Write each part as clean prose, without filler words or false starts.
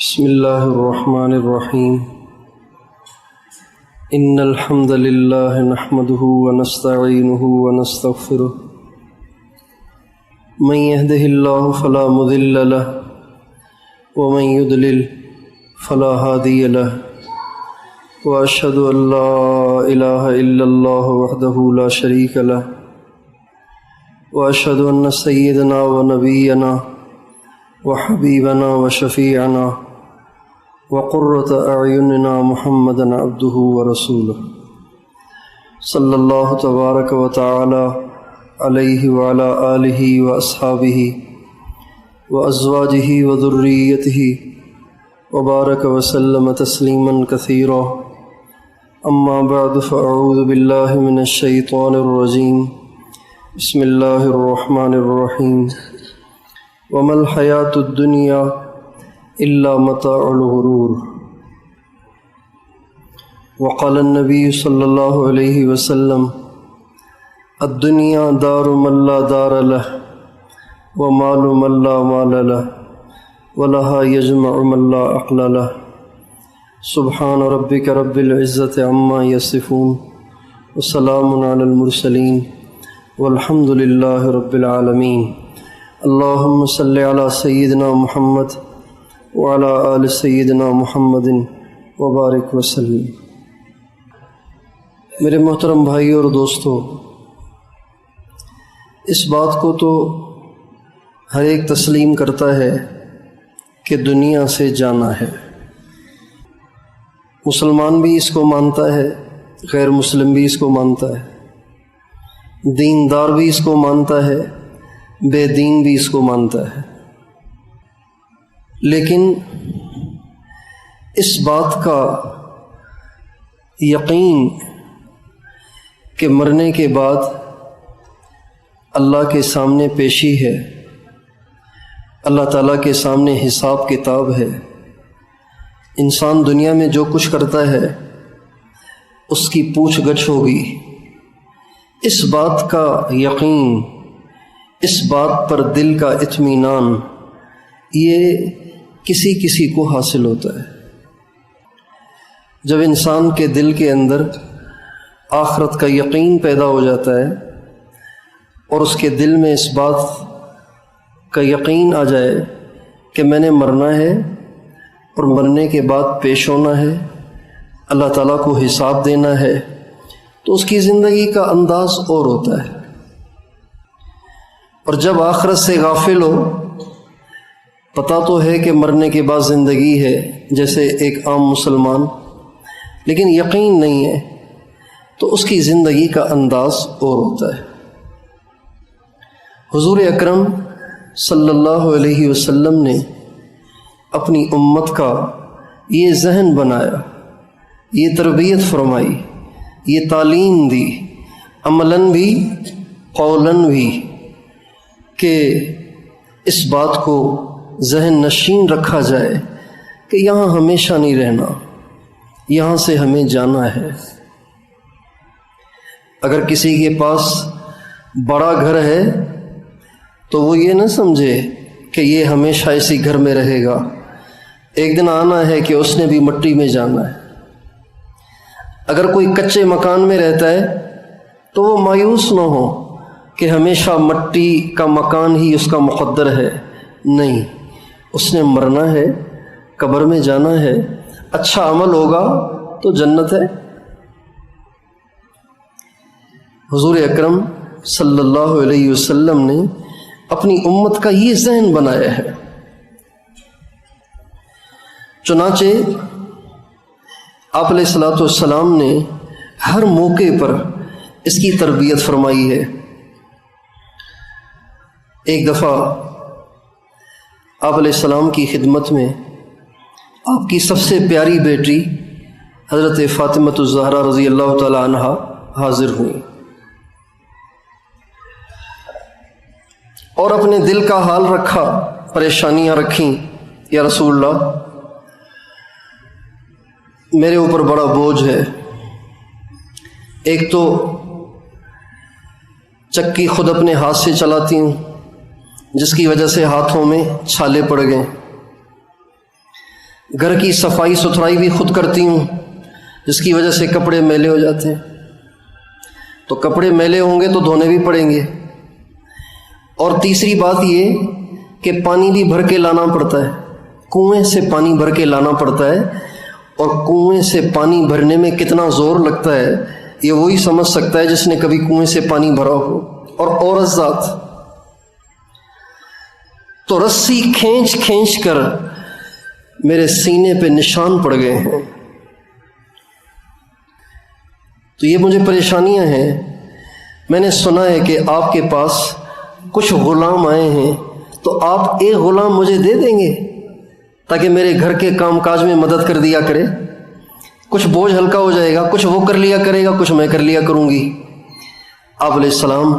بسم اللہ الرحمن الرحیم ان الحمد للہ نحمده ونستعینه ونستغفره من يهده الله فلا مضل له ومن يضلل فلا هادي له واشهد ان لا اله الا الله وحده لا شريك له واشهد ان سيدنا ونبينا وحبيبنا وشفيعنا وقرة أعيننا محمدا عبده ورسوله صلى الله تبارك وتعالى عليه وعلى آله وأصحابه وأزواجه وذريته وبارك وسلم تسليما كثيرا أما بعد فأعوذ بالله من الشيطان الرجيم بسم الله الرحمن الرحيم وما الحياة الدنيا إلا متاع الغرور وقال النبي صلى الله عليه وسلم الدنيا دار من لا دار له ومال من لا مال له ولها يجمع من لا عقل له سبحان ربك رب العزة عما يصفون وسلام على المرسلين والحمد لله رب العالمين اللهم صل على سيدنا محمد وعلى آل سیدنا محمد وبارک وسلم۔ میرے محترم بھائیوں اور دوستو، اس بات کو تو ہر ایک تسلیم کرتا ہے کہ دنیا سے جانا ہے۔ مسلمان بھی اس کو مانتا ہے، غیر مسلم بھی اس کو مانتا ہے، دیندار بھی اس کو مانتا ہے، بے دین بھی اس کو مانتا ہے۔ لیکن اس بات کا یقین کہ مرنے کے بعد اللہ کے سامنے پیشی ہے، اللہ تعالیٰ کے سامنے حساب کتاب ہے، انسان دنیا میں جو کچھ کرتا ہے اس کی پوچھ گچھ ہوگی، اس بات کا یقین، اس بات پر دل کا اطمینان یہ کسی کو حاصل ہوتا ہے۔ جب انسان کے دل کے اندر آخرت کا یقین پیدا ہو جاتا ہے اور اس کے دل میں اس بات کا یقین آ جائے کہ میں نے مرنا ہے اور مرنے کے بعد پیش ہونا ہے، اللہ تعالیٰ کو حساب دینا ہے، تو اس کی زندگی کا انداز اور ہوتا ہے۔ اور جب آخرت سے غافل ہو، پتہ تو ہے کہ مرنے کے بعد زندگی ہے جیسے ایک عام مسلمان، لیکن یقین نہیں ہے، تو اس کی زندگی کا انداز اور ہوتا ہے۔ حضور اکرم صلی اللہ علیہ وسلم نے اپنی امت کا یہ ذہن بنایا، یہ تربیت فرمائی، یہ تعلیم دی، عملاً بھی قولاً بھی، کہ اس بات کو ذہن نشین رکھا جائے کہ یہاں ہمیشہ نہیں رہنا، یہاں سے ہمیں جانا ہے۔ اگر کسی کے پاس بڑا گھر ہے تو وہ یہ نہ سمجھے کہ یہ ہمیشہ اسی گھر میں رہے گا، ایک دن آنا ہے کہ اس نے بھی مٹی میں جانا ہے۔ اگر کوئی کچے مکان میں رہتا ہے تو وہ مایوس نہ ہو کہ ہمیشہ مٹی کا مکان ہی اس کا مقدر ہے، نہیں، اس نے مرنا ہے، قبر میں جانا ہے، اچھا عمل ہوگا تو جنت ہے۔ حضور اکرم صلی اللہ علیہ وسلم نے اپنی امت کا یہ ذہن بنایا ہے، چنانچہ آپ علیہ الصلوۃ والسلام نے ہر موقع پر اس کی تربیت فرمائی ہے۔ ایک دفعہ آپ علیہ السلام کی خدمت میں آپ کی سب سے پیاری بیٹی حضرت فاطمۃ الزہرا رضی اللہ تعالی عنہا حاضر ہوئیں اور اپنے دل کا حال رکھا، پریشانیاں رکھیں، یا رسول اللہ میرے اوپر بڑا بوجھ ہے، ایک تو چکی خود اپنے ہاتھ سے چلاتی ہوں جس کی وجہ سے ہاتھوں میں چھالے پڑ گئے، گھر کی صفائی ستھرائی بھی خود کرتی ہوں، جس کی وجہ سے کپڑے میلے ہو جاتے ہیں۔ تو کپڑے میلے ہوں گے تو دھونے بھی پڑیں گے۔ اور تیسری بات یہ کہ پانی بھی بھر کے لانا پڑتا ہے، کنویں سے پانی بھر کے لانا پڑتا ہے، اور کنویں سے پانی بھرنے میں کتنا زور لگتا ہے یہ وہی سمجھ سکتا ہے جس نے کبھی کنویں سے پانی بھرا ہو۔ اور عورت ذات تو رسی کھینچ کھینچ کر میرے سینے پہ نشان پڑ گئے ہیں۔ تو یہ مجھے پریشانیاں ہیں۔ میں نے سنا ہے کہ آپ کے پاس کچھ غلام آئے ہیں، تو آپ ایک غلام مجھے دے دیں گے تاکہ میرے گھر کے کام کاج میں مدد کر دیا کرے، کچھ بوجھ ہلکا ہو جائے گا، کچھ وہ کر لیا کرے گا، کچھ میں کر لیا کروں گی۔ آپ علیہ السلام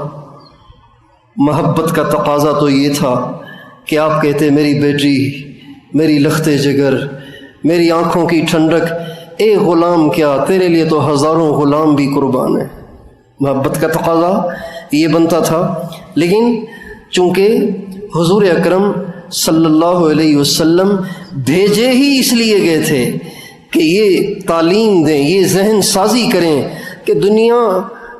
محبت کا تقاضا تو یہ تھا کہ آپ کہتے میری بیٹی، میری لخت جگر، میری آنکھوں کی ٹھنڈک، ایک غلام کیا تیرے لیے تو ہزاروں غلام بھی قربان ہیں۔ محبت کا تقاضا یہ بنتا تھا، لیکن چونکہ حضور اکرم صلی اللہ علیہ وسلم بھیجے ہی اس لیے گئے تھے کہ یہ تعلیم دیں، یہ ذہن سازی کریں کہ دنیا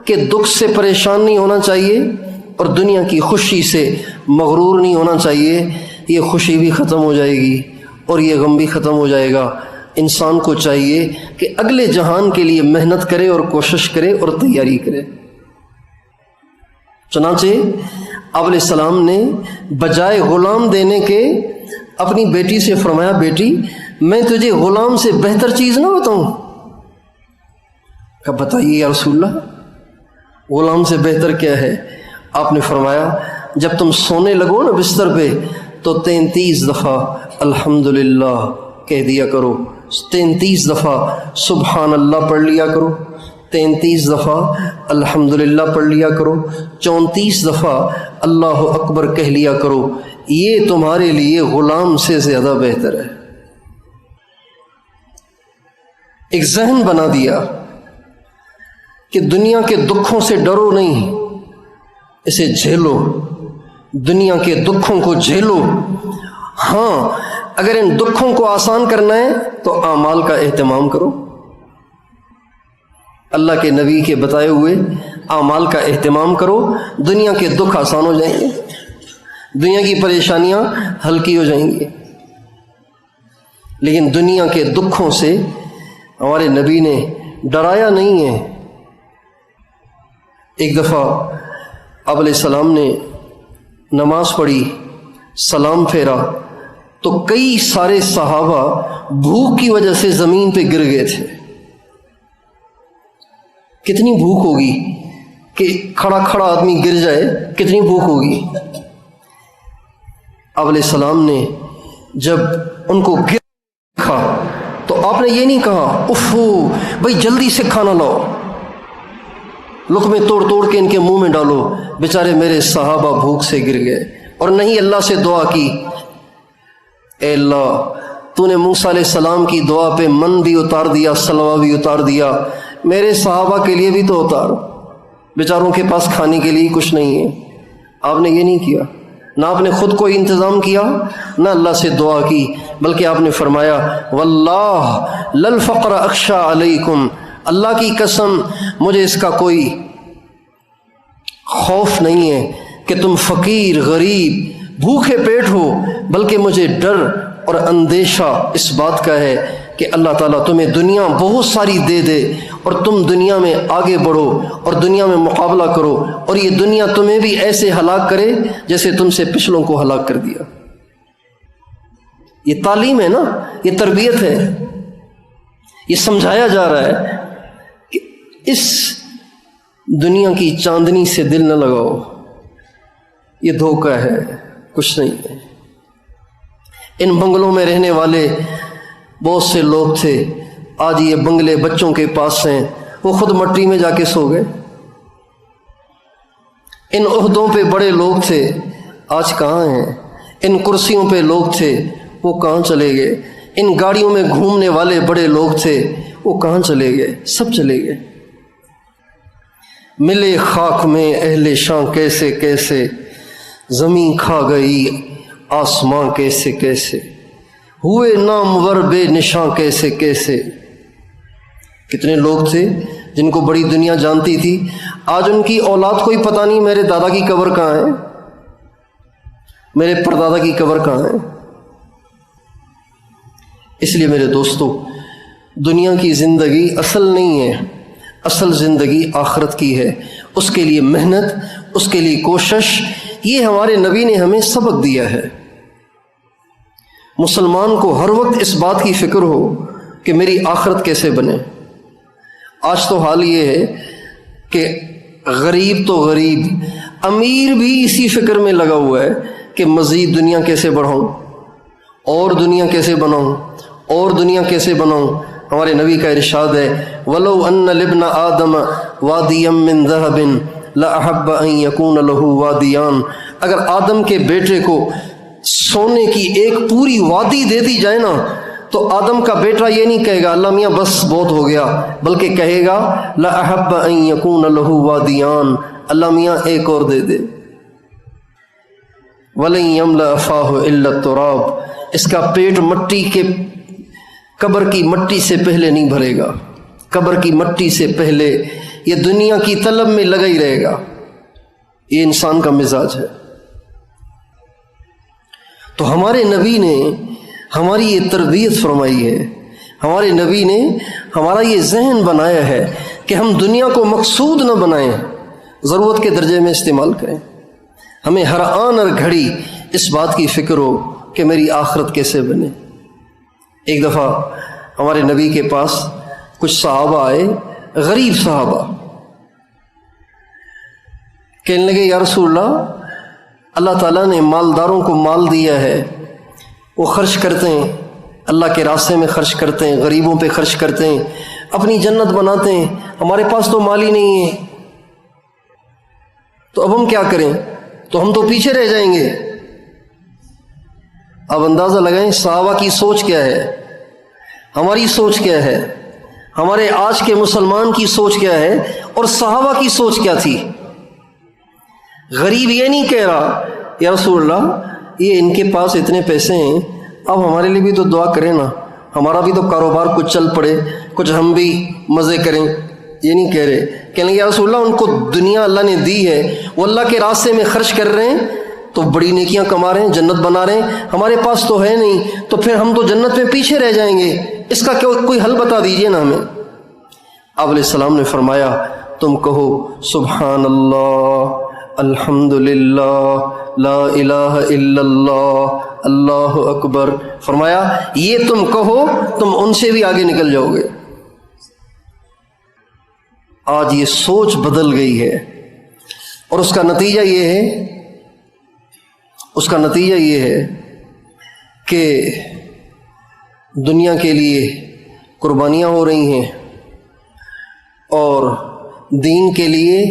کے دکھ سے پریشان نہیں ہونا چاہیے اور دنیا کی خوشی سے مغرور نہیں ہونا چاہیے۔ یہ خوشی بھی ختم ہو جائے گی اور یہ غم بھی ختم ہو جائے گا۔ انسان کو چاہیے کہ اگلے جہان کے لیے محنت کرے اور کوشش کرے اور تیاری کرے۔ چنانچہ آپ علیہ السلام نے بجائے غلام دینے کے اپنی بیٹی سے فرمایا، بیٹی میں تجھے غلام سے بہتر چیز نہ بتاؤں؟ کہا بتائیے یا رسول اللہ، غلام سے بہتر کیا ہے؟ آپ نے فرمایا جب تم سونے لگو نا بستر پہ تو 33 دفعہ الحمدللہ کہہ دیا کرو، 33 دفعہ سبحان اللہ پڑھ لیا کرو، 33 دفعہ الحمدللہ پڑھ لیا کرو، 34 دفعہ اللہ اکبر کہہ لیا کرو، یہ تمہارے لیے غلام سے زیادہ بہتر ہے۔ ایک ذہن بنا دیا کہ دنیا کے دکھوں سے ڈرو نہیں، اسے جھیلو، دنیا کے دکھوں کو جھیلو۔ ہاں اگر ان دکھوں کو آسان کرنا ہے تو اعمال کا اہتمام کرو، اللہ کے نبی کے بتائے ہوئے اعمال کا اہتمام کرو، دنیا کے دکھ آسان ہو جائیں گے، دنیا کی پریشانیاں ہلکی ہو جائیں گی۔ لیکن دنیا کے دکھوں سے ہمارے نبی نے ڈرایا نہیں ہے۔ ایک دفعہ آپ علیہ السلام نے نماز پڑھی، سلام پھیرا تو کئی سارے صحابہ بھوک کی وجہ سے زمین پہ گر گئے تھے۔ کتنی بھوک ہوگی کہ کھڑا کھڑا آدمی گر جائے، کتنی بھوک ہوگی۔ آپ علیہ السلام نے جب ان کو گر دیکھا تو آپ نے یہ نہیں کہا افو بھائی جلدی سے کھانا لاؤ، لقمے توڑ توڑ کے ان کے منہ میں ڈالو، بیچارے میرے صحابہ بھوک سے گر گئے، اور نہیں اللہ سے دعا کی، اے اللہ تو نے موسیٰ علیہ السلام کی دعا پہ من بھی اتار دیا، سلوہ بھی اتار دیا، میرے صحابہ کے لیے بھی تو اتار، بیچاروں کے پاس کھانے کے لیے کچھ نہیں ہے۔ آپ نے یہ نہیں کیا، نہ آپ نے خود کو انتظام کیا، نہ اللہ سے دعا کی، بلکہ آپ نے فرمایا واللہ للفقر اخشى علیکم، اللہ کی قسم مجھے اس کا کوئی خوف نہیں ہے کہ تم فقیر غریب بھوکے پیٹ ہو، بلکہ مجھے ڈر اور اندیشہ اس بات کا ہے کہ اللہ تعالیٰ تمہیں دنیا بہت ساری دے دے اور تم دنیا میں آگے بڑھو اور دنیا میں مقابلہ کرو، اور یہ دنیا تمہیں بھی ایسے ہلاک کرے جیسے تم سے پچھلوں کو ہلاک کر دیا۔ یہ تعلیم ہے نا، یہ تربیت ہے، یہ سمجھایا جا رہا ہے کہ اس دنیا کی چاندنی سے دل نہ لگاؤ، یہ دھوکہ ہے، کچھ نہیں ہے۔ ان بنگلوں میں رہنے والے بہت سے لوگ تھے، آج یہ بنگلے بچوں کے پاس ہیں، وہ خود مٹی میں جا کے سو گئے۔ ان عہدوں پہ بڑے لوگ تھے، آج کہاں ہیں؟ ان کرسیوں پہ لوگ تھے، وہ کہاں چلے گئے؟ ان گاڑیوں میں گھومنے والے بڑے لوگ تھے، وہ کہاں چلے گئے؟ سب چلے گئے۔ ملے خاک میں اہل شاں کیسے کیسے، زمین کھا گئی آسماں کیسے کیسے، ہوئے نامور بے نشاں کیسے کیسے. کتنے لوگ تھے جن کو بڑی دنیا جانتی تھی، آج ان کی اولاد کو ہی پتہ نہیں میرے دادا کی قبر کہاں ہے، میرے پردادا کی قبر کہاں ہے. اس لیے میرے دوستو، دنیا کی زندگی اصل نہیں ہے، اصل زندگی آخرت کی ہے. اس کے لیے محنت، اس کے لیے کوشش، یہ ہمارے نبی نے ہمیں سبق دیا ہے. مسلمان کو ہر وقت اس بات کی فکر ہو کہ میری آخرت کیسے بنے. آج تو حال یہ ہے کہ غریب تو غریب، امیر بھی اسی فکر میں لگا ہوا ہے کہ مزید دنیا کیسے بڑھاؤں، اور دنیا کیسے بناؤں، اور دنیا کیسے بناؤں. ہمارے نبی کا ارشاد ہے وَلَوْ أَنَّ لِابْنَ آدَمَ وَادِيًا مِّن ذَهَبٍ لَأَحَبَّ أَن يَكُونَ لَهُ وَادِيَانِ. اگر آدم کے بیٹے کو سونے کی ایک پوری وادی دے دی جائے نا، تو آدم کا بیٹا یہ نہیں کہے گا اللہ میاں بس بہت ہو گیا، بلکہ کہے گا لَأَحَبَّ أَن يَكُونَ لَهُ وَادِيَانِ، اللہ میاں ایک اور دے دے. وَلَن يَمْلَأَ فَاهُ إِلَّا التُّرَابُ، اس کا پیٹ مٹی کے، قبر کی مٹی سے پہلے نہیں بھرے گا. قبر کی مٹی سے پہلے یہ دنیا کی طلب میں لگا ہی رہے گا. یہ انسان کا مزاج ہے. تو ہمارے نبی نے ہماری یہ تربیت فرمائی ہے، ہمارے نبی نے ہمارا یہ ذہن بنایا ہے کہ ہم دنیا کو مقصود نہ بنائیں، ضرورت کے درجے میں استعمال کریں. ہمیں ہر آن اور گھڑی اس بات کی فکر ہو کہ میری آخرت کیسے بنے. ایک دفعہ ہمارے نبی کے پاس کچھ صحابہ آئے، غریب صحابہ، کہنے لگے یا رسول اللہ، اللہ تعالیٰ نے مالداروں کو مال دیا ہے، وہ خرچ کرتے ہیں، اللہ کے راستے میں خرچ کرتے ہیں، غریبوں پہ خرچ کرتے ہیں، اپنی جنت بناتے ہیں. ہمارے پاس تو مال ہی نہیں ہے، تو اب ہم کیا کریں؟ تو ہم تو پیچھے رہ جائیں گے. اب اندازہ لگائیں صحابہ کی سوچ کیا ہے، ہماری سوچ کیا ہے، ہمارے آج کے مسلمان کی سوچ کیا ہے، اور صحابہ کی سوچ کیا تھی. غریب یہ نہیں کہہ رہا یا رسول اللہ یہ ان کے پاس اتنے پیسے ہیں، اب ہمارے لیے بھی تو دعا کریں نا، ہمارا بھی تو کاروبار کچھ چل پڑے، کچھ ہم بھی مزے کریں. یہ نہیں کہہ رہے، کہنے لگے یا رسول اللہ ان کو دنیا اللہ نے دی ہے، وہ اللہ کے راستے میں خرچ کر رہے ہیں تو بڑی نیکیاں کما رہے ہیں، جنت بنا رہے ہیں، ہمارے پاس تو ہے نہیں، تو پھر ہم تو جنت میں پیچھے رہ جائیں گے، اس کا کوئی حل بتا دیجئے نا ہمیں. آپ علیہ السلام نے فرمایا تم کہو سبحان اللہ، الحمد للہ، لا الہ الا اللہ، اللہ اکبر. فرمایا یہ تم کہو تم ان سے بھی آگے نکل جاؤ گے. آج یہ سوچ بدل گئی ہے، اور اس کا نتیجہ یہ ہے کہ دنیا کے لیے قربانیاں ہو رہی ہیں، اور دین کے لیے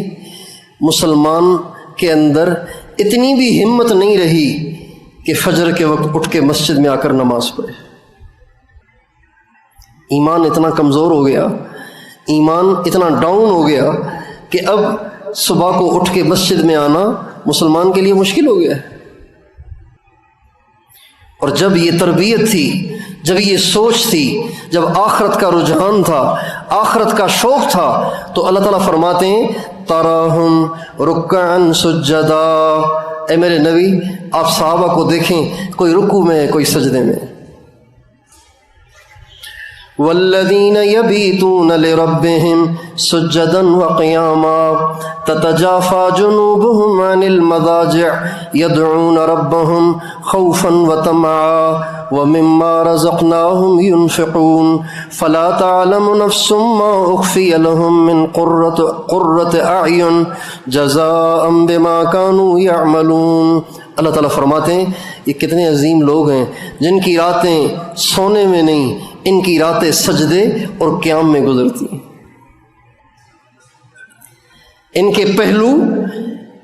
مسلمان کے اندر اتنی بھی ہمت نہیں رہی کہ فجر کے وقت اٹھ کے مسجد میں آ کر نماز پڑھے. ایمان اتنا کمزور ہو گیا، ایمان اتنا ڈاؤن ہو گیا کہ اب صبح کو اٹھ کے مسجد میں آنا مسلمان کے لیے مشکل ہو گیا ہے. اور جب یہ تربیت تھی، جب یہ سوچ تھی، جب آخرت کا رجحان تھا، آخرت کا شوق تھا، تو اللہ تعالیٰ فرماتے ہیں تراہم رکعن سجدا. اے میرے نبی آپ صحابہ کو دیکھیں، کوئی رکوع میں ہے، کوئی سجدے میں. والذین یبیتون لربہم سجدا وقیاما تتجافی جنوبہم عن المضاجع یدعون ربہم خوفا وطمعا ومما رزقناہم ينفقون فلا تعلم نفس ما اخفی لهم من قرۃ اعین جزاء بما كانوا يعملون. اللہ تعالیٰ فرماتے ہیں یہ کتنے عظیم لوگ ہیں جن کی راتیں سونے میں نہیں، ان کی راتیں سجدے اور قیام میں گزرتی ہیں. ان کے پہلو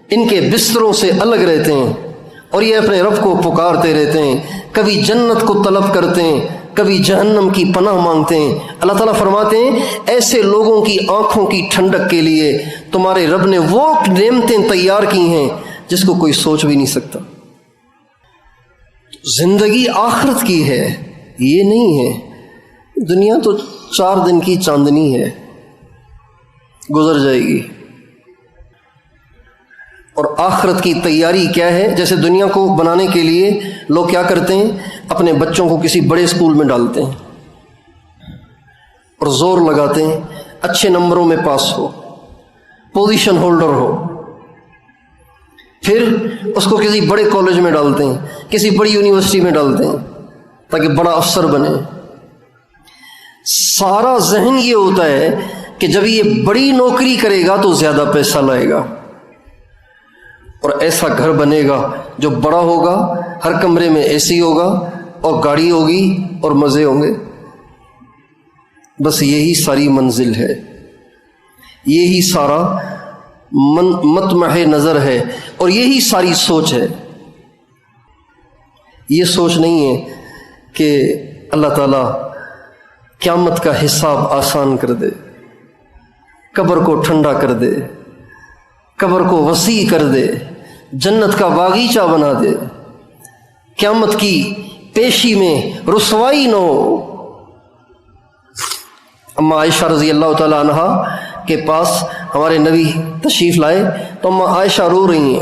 ان کے بستروں سے الگ رہتے ہیں، اور یہ اپنے رب کو پکارتے رہتے ہیں، کبھی جنت کو طلب کرتے ہیں، کبھی جہنم کی پناہ مانگتے ہیں. اللہ تعالیٰ فرماتے ہیں ایسے لوگوں کی آنکھوں کی ٹھنڈک کے لیے تمہارے رب نے وہ نعمتیں تیار کی ہیں جس کو کوئی سوچ بھی نہیں سکتا. زندگی آخرت کی ہے، یہ نہیں ہے، دنیا تو 4 دن کی چاندنی ہے، گزر جائے گی۔ اور آخرت کی تیاری کیا ہے؟ جیسے دنیا کو بنانے کے لیے لوگ کیا کرتے ہیں، اپنے بچوں کو کسی بڑے اسکول میں ڈالتے ہیں اور زور لگاتے ہیں اچھے نمبروں میں پاس ہو، پوزیشن ہولڈر ہو، پھر اس کو کسی بڑے کالج میں ڈالتے ہیں، کسی بڑی یونیورسٹی میں ڈالتے ہیں تاکہ بڑا افسر بنے۔ سارا ذہن یہ ہوتا ہے کہ جب یہ بڑی نوکری کرے گا تو زیادہ پیسہ لائے گا اور ایسا گھر بنے گا جو بڑا ہوگا، ہر کمرے میں اے سی ہوگا اور گاڑی ہوگی اور مزے ہوں گے۔ بس یہی ساری منزل ہے، یہی سارا مطمع نظر ہے اور یہی ساری سوچ ہے۔ یہ سوچ نہیں ہے کہ اللہ تعالیٰ قیامت کا حساب آسان کر دے، قبر کو ٹھنڈا کر دے، قبر کو وسیع کر دے، جنت کا باغیچہ بنا دے، قیامت کی پیشی میں رسوائی نہ ہو۔ اما عائشہ رضی اللہ تعالیٰ عنہا کے پاس ہمارے نبی تشریف لائے تو اما عائشہ رو رہی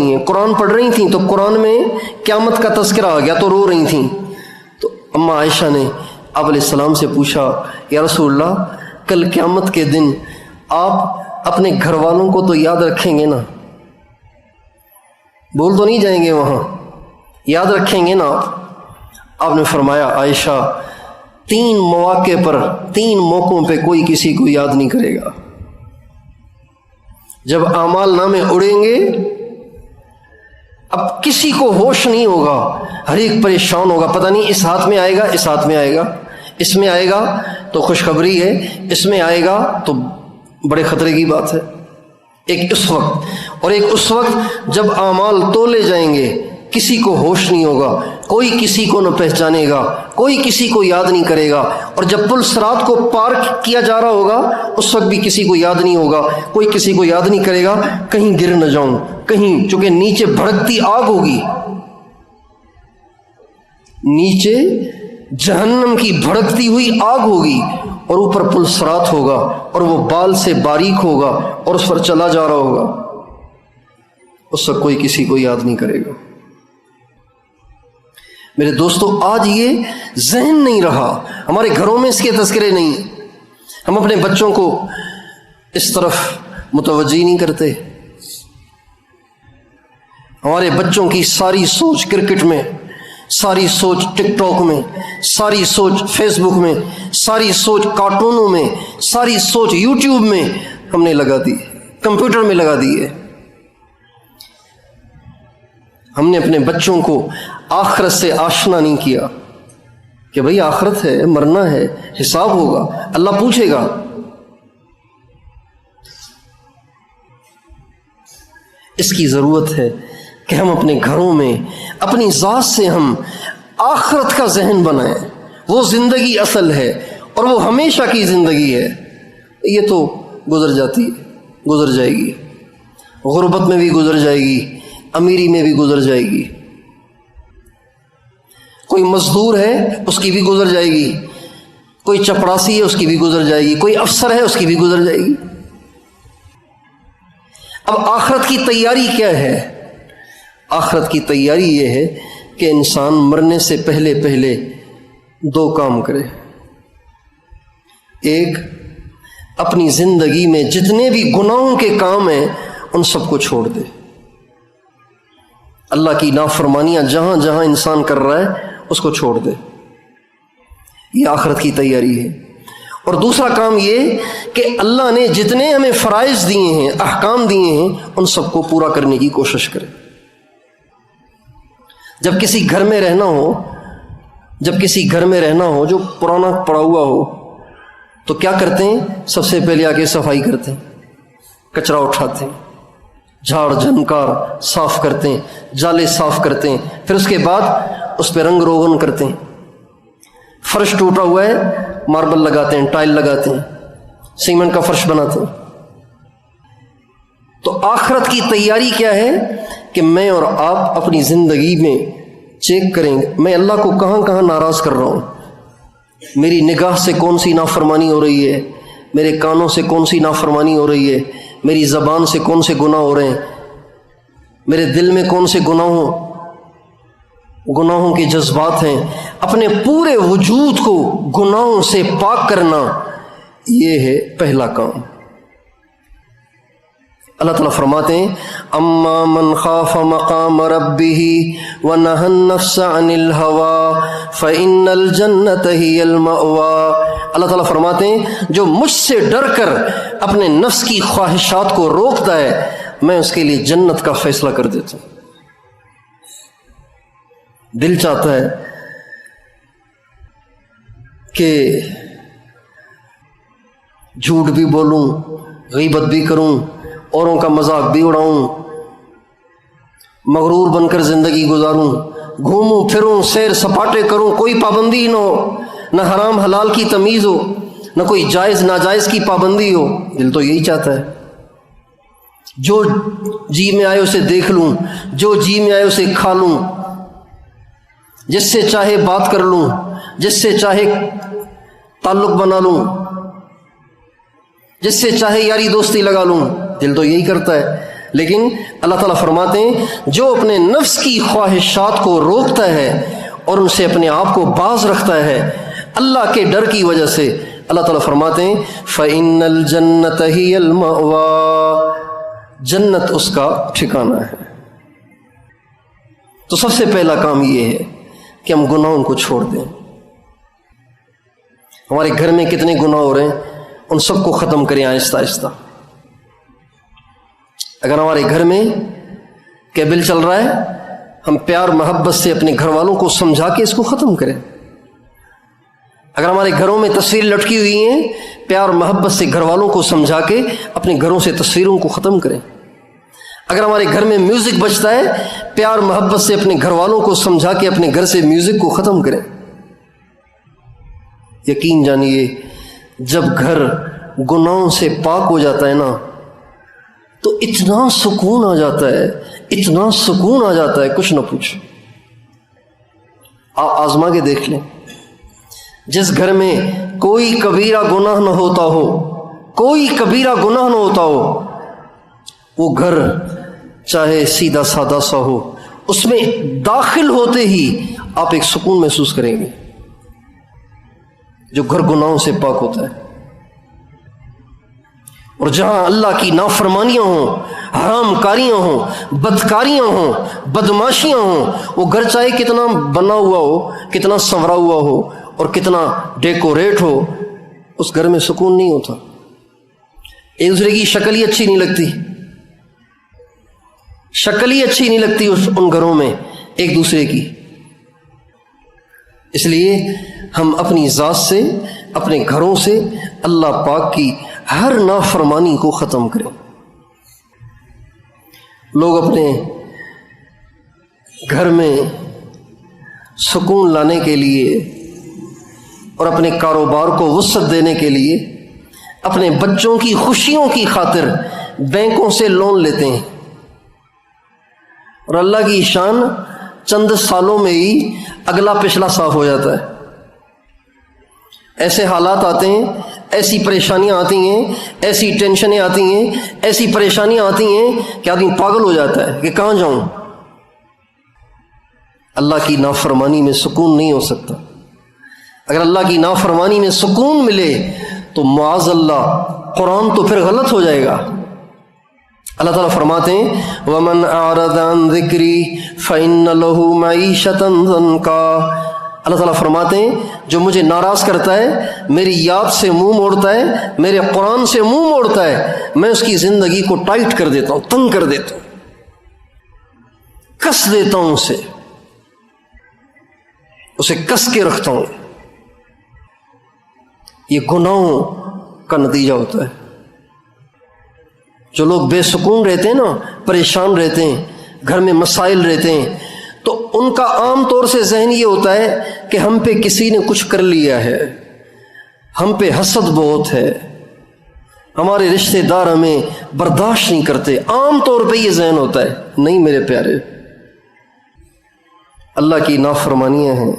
ہیں، قرآن پڑھ رہی تھیں تو قرآن میں قیامت کا تذکرہ آ گیا تو رو رہی تھیں۔ تو اما عائشہ نے آپ علیہ السلام سے پوچھا، یا رسول اللہ، کل قیامت کے دن آپ اپنے گھر والوں کو تو یاد رکھیں گے نا؟ بول تو نہیں جائیں گے وہاں، یاد رکھیں گے نا آپ نے فرمایا، عائشہ 3 مواقع پر، 3 موقعوں پہ کوئی کسی کو یاد نہیں کرے گا۔ جب اعمال نامے اڑیں گے، اب کسی کو ہوش نہیں ہوگا، ہر ایک پریشان ہوگا، پتہ نہیں اس ہاتھ میں آئے گا، اس ہاتھ میں آئے گا، اس میں آئے گا تو خوشخبری ہے، اس میں آئے گا تو بڑے خطرے کی بات ہے۔ ایک اس وقت اور ایک اس وقت جب اعمال تولے جائیں گے، کسی کو ہوش نہیں ہوگا، کوئی کسی کو نہ پہچانے گا، کوئی کسی کو یاد نہیں کرے گا، اور جب پل صراط کو پار کیا جا رہا ہوگا اس وقت بھی کسی کو یاد نہیں ہوگا، کوئی کسی کو یاد نہیں کرے گا، کہیں گر نہ جاؤں، کہیں، چونکہ نیچے بھڑکتی آگ ہوگی، نیچے جہنم کی بھڑکتی ہوئی آگ ہوگی اور اوپر پل صراط ہوگا اور وہ بال سے باریک ہوگا اور اس پر چلا جا رہا ہوگا، اس وقت کوئی کسی کو یاد نہیں کرے گا۔ میرے دوستو، آج یہ ذہن نہیں رہا، ہمارے گھروں میں اس کے تذکرے نہیں، ہم اپنے بچوں کو اس طرف متوجہ نہیں کرتے۔ ہمارے بچوں کی ساری سوچ کرکٹ میں، ساری سوچ ٹک ٹاک میں، ساری سوچ فیس بک میں، ساری سوچ کارٹونوں میں، ساری سوچ یوٹیوب میں ہم نے لگا دی، کمپیوٹر میں لگا دی ہے۔ ہم نے اپنے بچوں کو آخرت سے آشنا نہیں کیا کہ بھئی آخرت ہے، مرنا ہے، حساب ہوگا، اللہ پوچھے گا۔ اس کی ضرورت ہے کہ ہم اپنے گھروں میں اپنی ذات سے ہم آخرت کا ذہن بنائیں۔ وہ زندگی اصل ہے اور وہ ہمیشہ کی زندگی ہے، یہ تو گزر جاتی ہے، گزر جائے گی، غربت میں بھی گزر جائے گی، امیری میں بھی گزر جائے گی، کوئی مزدور ہے اس کی بھی گزر جائے گی، کوئی چپڑاسی ہے اس کی بھی گزر جائے گی، کوئی افسر ہے اس کی بھی گزر جائے گی۔ اب آخرت کی تیاری کیا ہے؟ آخرت کی تیاری یہ ہے کہ انسان مرنے سے پہلے 2 کام کرے۔ ایک، اپنی زندگی میں جتنے بھی گناہوں کے کام ہیں ان سب کو چھوڑ دے۔ اللہ کی نافرمانیاں جہاں جہاں انسان کر رہا ہے اس کو چھوڑ دے، یہ آخرت کی تیاری ہے۔ اور دوسرا کام یہ کہ اللہ نے جتنے ہمیں فرائض دیے ہیں، احکام دیے ہیں، ان سب کو پورا کرنے کی کوشش کرے۔ جب کسی گھر میں رہنا ہو جو پرانا پڑا ہوا ہو تو کیا کرتے ہیں؟ سب سے پہلے آ کے صفائی کرتے ہیں، کچرا اٹھاتے ہیں، جھاڑ جھنکار صاف کرتے ہیں، جالے صاف کرتے ہیں، پھر اس کے بعد اس پہ رنگ روغن کرتے ہیں، فرش ٹوٹا ہوا ہے ماربل لگاتے ہیں، ٹائل لگاتے ہیں، سیمنٹ کا فرش بناتے ہیں۔ تو آخرت کی تیاری کیا ہے کہ میں اور آپ اپنی زندگی میں چیک کریں گے میں اللہ کو کہاں کہاں ناراض کر رہا ہوں، میری نگاہ سے کون سی نافرمانی ہو رہی ہے، میرے کانوں سے کون سی نافرمانی ہو رہی ہے، میری زبان سے کون سے گناہ ہو رہے ہیں، میرے دل میں کون سے گناہوں کے جذبات ہیں۔ اپنے پورے وجود کو گناہوں سے پاک کرنا، یہ ہے پہلا کام۔ اللہ تعالیٰ فرماتے ہیں اما من خاف مقام ربہ ونہى النفس عن الہوى فإن الجنة هی المأوى۔ اللہ تعالیٰ فرماتے ہیں جو مجھ سے ڈر کر اپنے نفس کی خواہشات کو روکتا ہے، میں اس کے لیے جنت کا فیصلہ کر دیتا ہوں۔ دل چاہتا ہے کہ جھوٹ بھی بولوں، غیبت بھی کروں، اوروں کا مذاق بھی اڑاؤں، مغرور بن کر زندگی گزاروں، گھوموں پھروں، سیر سپاٹے کروں، کوئی پابندی نہ ہو، نہ حرام حلال کی تمیز ہو، نہ کوئی جائز ناجائز کی پابندی ہو۔ دل تو یہی چاہتا ہے، جو جی میں آئے اسے دیکھ لوں، جو جی میں آئے اسے کھا لوں، جس سے چاہے بات کر لوں، جس سے چاہے تعلق بنا لوں، جس سے چاہے یاری دوستی لگا لوں۔ دل تو یہی کرتا ہے، لیکن اللہ تعالیٰ فرماتے ہیں جو اپنے نفس کی خواہشات کو روکتا ہے اور ان سے اپنے آپ کو باز رکھتا ہے اللہ کے ڈر کی وجہ سے، اللہ تعالیٰ فرماتے ہیں فَإِنَّ الْجَنَّةَ هِيَ الْمَأْوَى، جنت اس کا ٹھکانہ ہے۔ تو سب سے پہلا کام یہ ہے کہ ہم گناہوں کو چھوڑ دیں۔ ہمارے گھر میں کتنے گناہ ہو رہے ہیں، ان سب کو ختم کریں آہستہ آہستہ۔ اگر ہمارے گھر میں کیبل چل رہا ہے، ہم پیار محبت سے اپنے گھر والوں کو سمجھا کے اس کو ختم کریں۔ اگر ہمارے گھروں میں تصویر لٹکی ہوئی ہیں، پیار محبت سے گھر والوں کو سمجھا کے اپنے گھروں سے تصویروں کو ختم کریں۔ اگر ہمارے گھر میں میوزک بجتا ہے، پیار محبت سے اپنے گھر والوں کو سمجھا کے اپنے گھر سے میوزک کو ختم کریں۔ یقین جانیے جب گھر گناہوں سے پاک ہو جاتا ہے نا تو اتنا سکون آ جاتا ہے، اتنا سکون آ جاتا ہے کچھ نہ پوچھ۔ آپ آزما کے دیکھ لیں، جس گھر میں کوئی کبیرہ گناہ نہ ہوتا ہو، کوئی کبیرہ گناہ نہ ہوتا ہو، وہ گھر چاہے سیدھا سادہ سا ہو، اس میں داخل ہوتے ہی آپ ایک سکون محسوس کریں گے۔ جو گھر گناہوں سے پاک ہوتا ہے، اور جہاں اللہ کی نافرمانیاں ہوں، حرام کاریاں ہوں، بدکاریاں ہوں، بدماشیاں ہوں، وہ گھر چاہے کتنا بنا ہوا ہو، کتنا سنورا ہوا ہو اور کتنا ڈیکوریٹ ہو، اس گھر میں سکون نہیں ہوتا۔ ایک دوسرے کی شکل ہی اچھی نہیں لگتی، شکل ہی اچھی نہیں لگتی ان گھروں میں ایک دوسرے کی۔ اس لیے ہم اپنی ذات سے، اپنے گھروں سے اللہ پاک کی ہر نافرمانی کو ختم کریں۔ لوگ اپنے گھر میں سکون لانے کے لیے اور اپنے کاروبار کو وسعت دینے کے لیے اپنے بچوں کی خوشیوں کی خاطر بینکوں سے لون لیتے ہیں، اور اللہ کی شان چند سالوں میں ہی اگلا پچھلا صاف ہو جاتا ہے۔ ایسے حالات آتے ہیں، ایسی پریشانیاں آتی ہیں، ایسی ٹینشنیں آتی ہیں، ایسی پریشانیاں آتی ہیں کہ آدمی پاگل ہو جاتا ہے کہ کہاں جاؤں۔ اللہ کی نافرمانی میں سکون نہیں ہو سکتا۔ اگر اللہ کی نافرمانی میں سکون ملے تو معاذ اللہ قرآن تو پھر غلط ہو جائے گا۔ اللہ تعالیٰ فرماتے ہیں وَمَنْ أَعْرَضَ عَنْ ذِكْرِي فَإِنَّ لَهُ مَعِيشَةً ضَنْكًا۔ اللہ تعالیٰ فرماتے ہیں جو مجھے ناراض کرتا ہے، میری یاد سے منہ موڑتا ہے، میرے قرآن سے منہ موڑتا ہے، میں اس کی زندگی کو ٹائٹ کر دیتا ہوں، تنگ کر دیتا ہوں، کس دیتا ہوں، اسے کس کے رکھتا ہوں۔ یہ گناہوں کا نتیجہ ہوتا ہے۔ جو لوگ بے سکون رہتے ہیں نا، پریشان رہتے ہیں، گھر میں مسائل رہتے ہیں، تو ان کا عام طور سے ذہن یہ ہوتا ہے کہ ہم پہ کسی نے کچھ کر لیا ہے، ہم پہ حسد بہت ہے، ہمارے رشتہ دار ہمیں برداشت نہیں کرتے۔ عام طور پہ یہ ذہن ہوتا ہے۔ نہیں میرے پیارے، اللہ کی نافرمانیاں ہیں.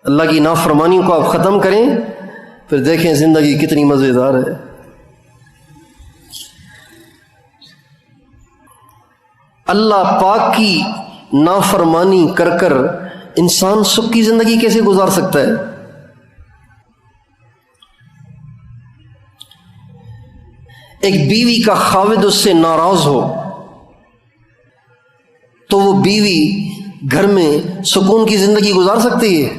اللہ کی نافرمانیوں کو آپ ختم کریں، پھر دیکھیں زندگی کتنی مزیدار ہے. اللہ پاک کی نافرمانی کر کر انسان سکھ کی زندگی کیسے گزار سکتا ہے؟ ایک بیوی کا خاوند اس سے ناراض ہو تو وہ بیوی گھر میں سکون کی زندگی گزار سکتی ہے؟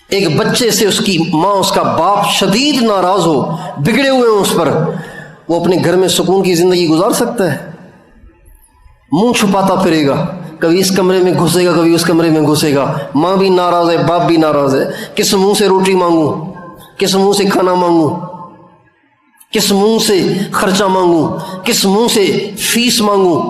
ایک بچے سے اس کی ماں، اس کا باپ شدید ناراض ہو، بگڑے ہوئے ہوں اس پر، وہ اپنے گھر میں سکون کی زندگی گزار سکتا ہے؟ منہ چھپاتا پھرے گا، کبھی اس کمرے میں گھسے گا، کبھی اس کمرے میں گھسے گا، ماں بھی ناراض ہے، باپ بھی ناراض ہے. کس منہ سے روٹی مانگوں، کس منہ سے کھانا مانگوں، کس منہ سے خرچہ مانگوں، کس منہ سے فیس مانگوں؟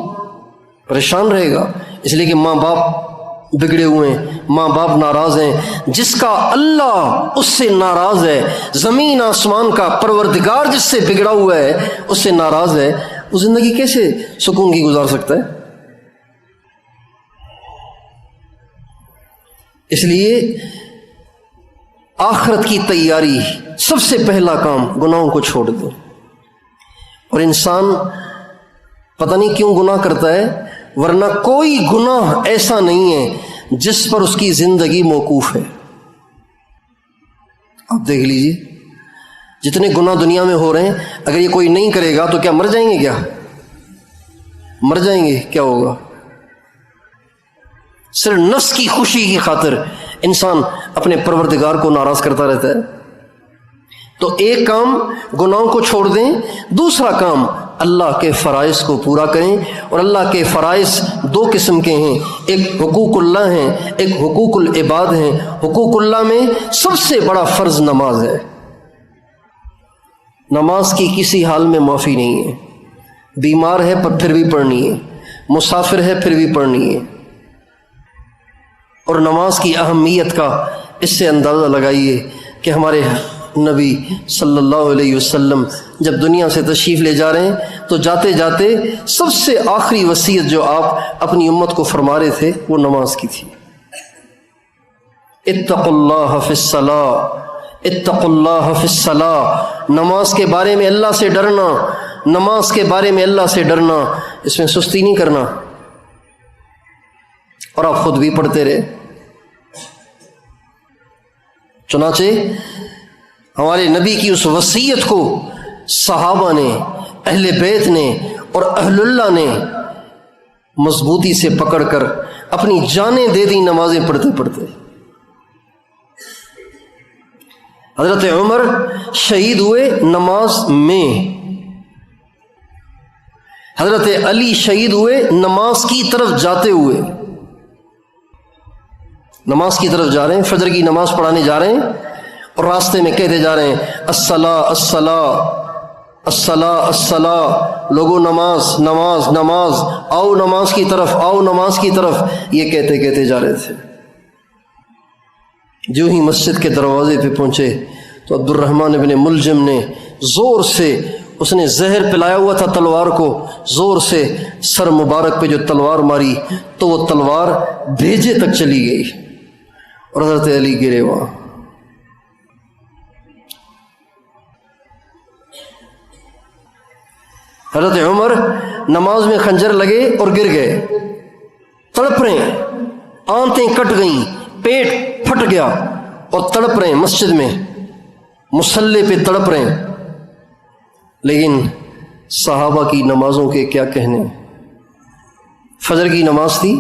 پریشان رہے گا. اس لیے کہ ماں باپ بگڑے ہوئے ہیں، ماں باپ ناراض ہیں. جس کا اللہ اس سے ناراض ہے، زمین آسمان کا پروردگار جس سے بگڑا ہوا ہے اس سے ناراض ہے، وہ زندگی کیسے سکون کی گزار سکتا ہے؟ اس لیے آخرت کی تیاری، سب سے پہلا کام گناہوں کو چھوڑ دو. اور انسان پتہ نہیں کیوں گناہ کرتا ہے، ورنہ کوئی گناہ ایسا نہیں ہے جس پر اس کی زندگی موقوف ہے. آپ دیکھ لیجئے جتنے گناہ دنیا میں ہو رہے ہیں، اگر یہ کوئی نہیں کرے گا تو کیا مر جائیں گے؟ کیا مر جائیں گے؟ کیا ہوگا؟ صرف نفس کی خوشی کی خاطر انسان اپنے پروردگار کو ناراض کرتا رہتا ہے. تو ایک کام گناہوں کو چھوڑ دیں، دوسرا کام اللہ کے فرائض کو پورا کریں. اور اللہ کے فرائض دو قسم کے ہیں، ایک حقوق اللہ ہیں، ایک حقوق العباد ہیں. حقوق اللہ میں سب سے بڑا فرض نماز ہے. نماز کی کسی حال میں معافی نہیں ہے. بیمار ہے پر پھر بھی پڑھنی ہے، مسافر ہے پھر بھی پڑھنی ہے. اور نماز کی اہمیت کا اس سے اندازہ لگائیے کہ ہمارے نبی صلی اللہ علیہ وسلم جب دنیا سے تشریف لے جا رہے ہیں تو جاتے جاتے سب سے آخری وصیت جو آپ اپنی امت کو فرما رہے تھے وہ نماز کی تھی. اتقوا اللہ فی الصلاۃ، اتقوا اللہ فی الصلاۃ. نماز کے بارے میں اللہ سے ڈرنا، نماز کے بارے میں اللہ سے ڈرنا، اس میں سستی نہیں کرنا. اور آپ خود بھی پڑھتے رہے. چنانچہ ہمارے نبی کی اس وصیت کو صحابہ نے، اہل بیت نے اور اہل اللہ نے مضبوطی سے پکڑ کر اپنی جانیں دے دی نمازیں پڑھتے پڑھتے. حضرت عمر شہید ہوئے نماز میں، حضرت علی شہید ہوئے نماز کی طرف جاتے ہوئے. نماز کی طرف جا رہے ہیں، فجر کی نماز پڑھانے جا رہے ہیں اور راستے میں کہتے جا رہے ہیں الصلاۃ الصلاۃ الصلاۃ الصلاۃ. لوگوں نماز نماز نماز، آؤ نماز کی طرف، آؤ نماز کی طرف، یہ کہتے کہتے جا رہے تھے. جو ہی مسجد کے دروازے پہ پہنچے تو عبد الرحمن بن ملجم نے زور سے، اس نے زہر پلایا ہوا تھا تلوار کو، زور سے سر مبارک پہ جو تلوار ماری تو وہ تلوار بھیجے تک چلی گئی اور حضرت علی گرے وہاں. حضرت عمر نماز میں خنجر لگے اور گر گئے، تڑپ رہے ہیں، آنتیں کٹ گئیں، پیٹ پھٹ گیا اور تڑپ رہے ہیں مسجد میں، مصلی پہ تڑپ رہے ہیں. لیکن صحابہ کی نمازوں کے کیا کہنے. فجر کی نماز تھی،